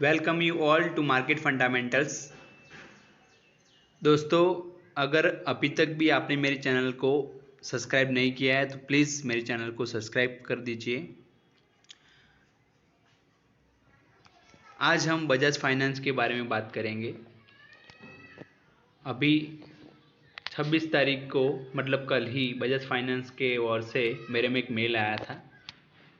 Welcome you all to market fundamentals. दोस्तों, अगर अभी तक भी आपने मेरे चैनल को सब्सक्राइब नहीं किया है तो प्लीज़ मेरे चैनल को सब्सक्राइब कर दीजिए। आज हम बजाज फाइनेंस के बारे में बात करेंगे। अभी 26 तारीख को मतलब कल ही बजाज फाइनेंस के ओर से मेरे में एक मेल आया था।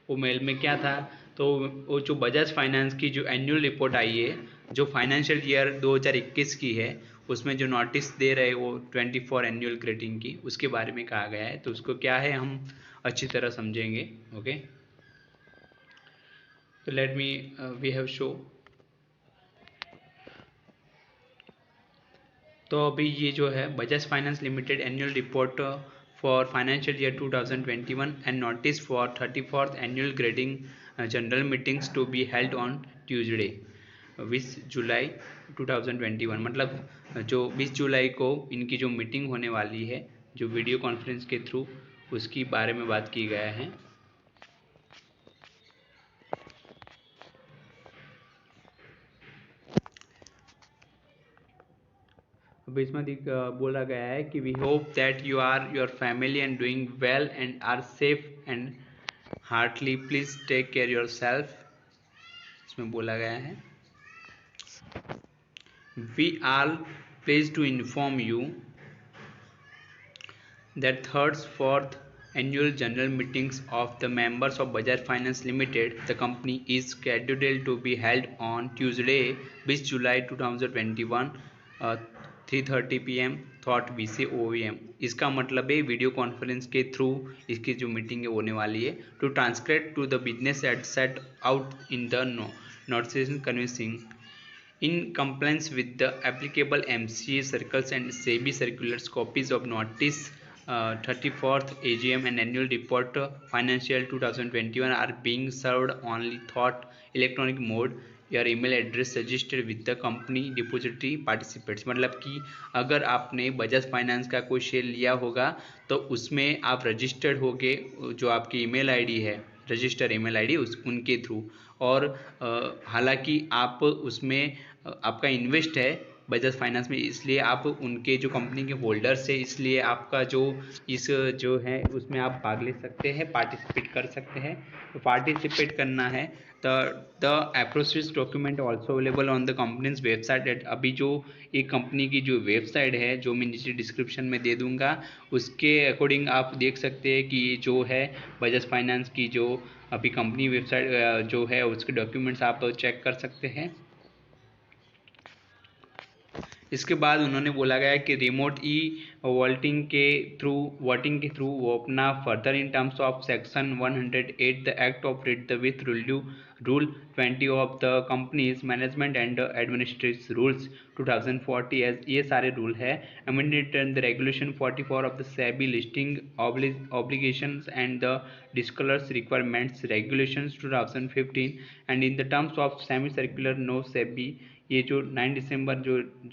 वो मेल में क्या था, तो वो जो बजाज फाइनेंस की जो एनुअल रिपोर्ट आई है, जो फाइनेंशियल ईयर 2021 की है, उसमें जो नोटिस दे रहे वो 24 एनुअल ग्रेटिंग की, उसके बारे में कहा गया है। तो उसको क्या है हम अच्छी तरह समझेंगे। ओके, तो let me we have show. तो अभी ये जो है Bajaj finance limited annual report for financial year 2021 and notice for 34th annual grading general meetings to be held on Tuesday 20 July 2021। मतलब जो 20 जुलाई को इनकी जो मीटिंग होने वाली है, जो वीडियो कॉन्फ्रेंस के थ्रू, उसकी बारे में बात की गया है। अब इसमें बोला गया है कि we hope that you are your family and doing well and are safe and heartily please take care yourself. इसमें बोला गया है we are please to inform you that third fourth annual general meetings of the members of Bajaj Finance Limited, the company, is scheduled to be held on Tuesday 20 July 2021 3:30 PM thought BC OEM। इसका मतलब है video conference के through इसकी जो meeting है होने वाली है। To transcribe to the business at set out in the notification convincing in compliance with the applicable MCA circles and SEBI circulars, copies of notice 34th AGM and annual report financial 2021 are being served only thought electronic mode। your email address registered with the company depository participants। मतलब कि अगर आपने Bajaj finance का कोई share लिया होगा तो उसमें आप रजिस्टर्ड होगे, जो आपकी ईमेल आईडी है, रजिस्टर ईमेल आईडी उस उनके थ्रू। और हालांकि आप उसमें आपका इन्वेस्ट है बजाज फाइनेंस में, इसलिए आप उनके जो कंपनी के होल्डर्स है, इसलिए आपका जो इस जो है उसमें आप भाग ले सकते हैं, पार्टिसिपेट कर सकते हैं। तो पार्टिसिपेट करना है the approaches document also available on the companies website. अभी जो एक कंपनी की जो वेबसाइट है, जो मैं नीचे डिस्क्रिप्शन में दे दूंगा, उसके अकॉर्डिंग आप देख सकते हैं कि जो है बजाज फाइनेंस की जो अभी कंपनी वेबसाइट जो है उसके डॉक्यूमेंट्स आप चेक कर सकते हैं। इसके बाद उन्होंने बोला गया कि रिमोट ई वोटिंग के थ्रू वो अपना further in terms of section 108 the act of the with rule 20 of the companies management and administrative rules 2040 as ये सारे रूल है। Amended the regulation 44 of the SEBI listing obligations and the disclosure requirements regulations 2015 and in the terms of semi circular no SEBI। ये जो 9 दिसंबर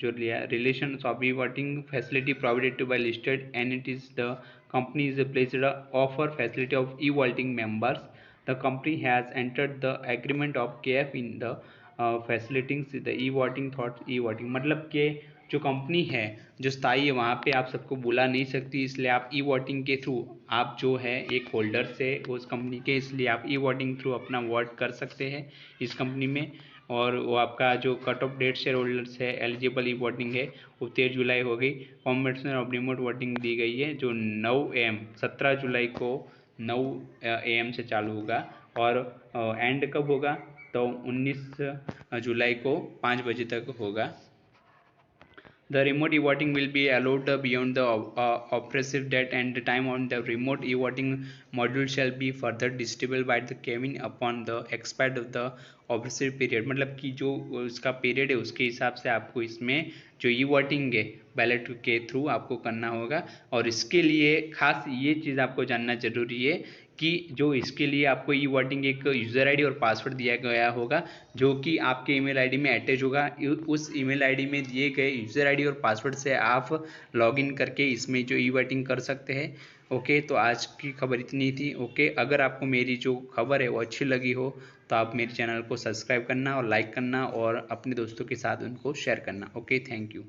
जो लिया relation of e voting facility provided by listed entities, the company is placed offer facility of e voting members. The company has entered the agreement of KF in the facilitating the e voting thought e voting. मतलब कि जो company है जो स्थायी है वहाँ पे आप सबको बुला नहीं सकती, इसलिए आप ई वोटिंग के थ्रू आप जो है एक होल्डर से उस कंपनी के, इसलिए आप ई वोटिंग थ्रू अपना वोट कर सकते हैं इस कंपनी में। और वो आपका जो cut off date share holders है एलिजिबल ई वोटिंग है वो 13 जुलाई हो गई। कॉम्बिनेशन ऑफ रिमोट वोटिंग दी गई है जो 9 AM 17 जुलाई को 9 AM से चालू होगा और एंड कब होगा तो 19 जुलाई को 5 बजे तक होगा। The remote e-voting will be allowed beyond the oppressive date, and the time on the remote e-voting module shall be further distributable by the Kevin upon the expired of the oppressive period। मतलब कि जो उसका period है उसके हिसाब से आपको इसमें जो ई वोटिंग है बैलेट के थ्रू आपको करना होगा। और इसके लिए खास ये चीज़ आपको जानना जरूरी है कि जो इसके लिए आपको ई वोटिंग एक यूज़र आईडी और पासवर्ड दिया गया होगा जो कि आपके ईमेल आईडी में अटैच होगा। उस ईमेल आईडी में दिए गए यूज़र आईडी और पासवर्ड से आप लॉगिन करके इसमें जो ई वोटिंग कर सकते हैं। ओके, तो आज की खबर इतनी थी। ओके, अगर आपको मेरी जो खबर है वो अच्छी लगी हो तो आप मेरे चैनल को सब्सक्राइब करना और लाइक करना और अपने दोस्तों के साथ उनको शेयर करना। Okay, thank you.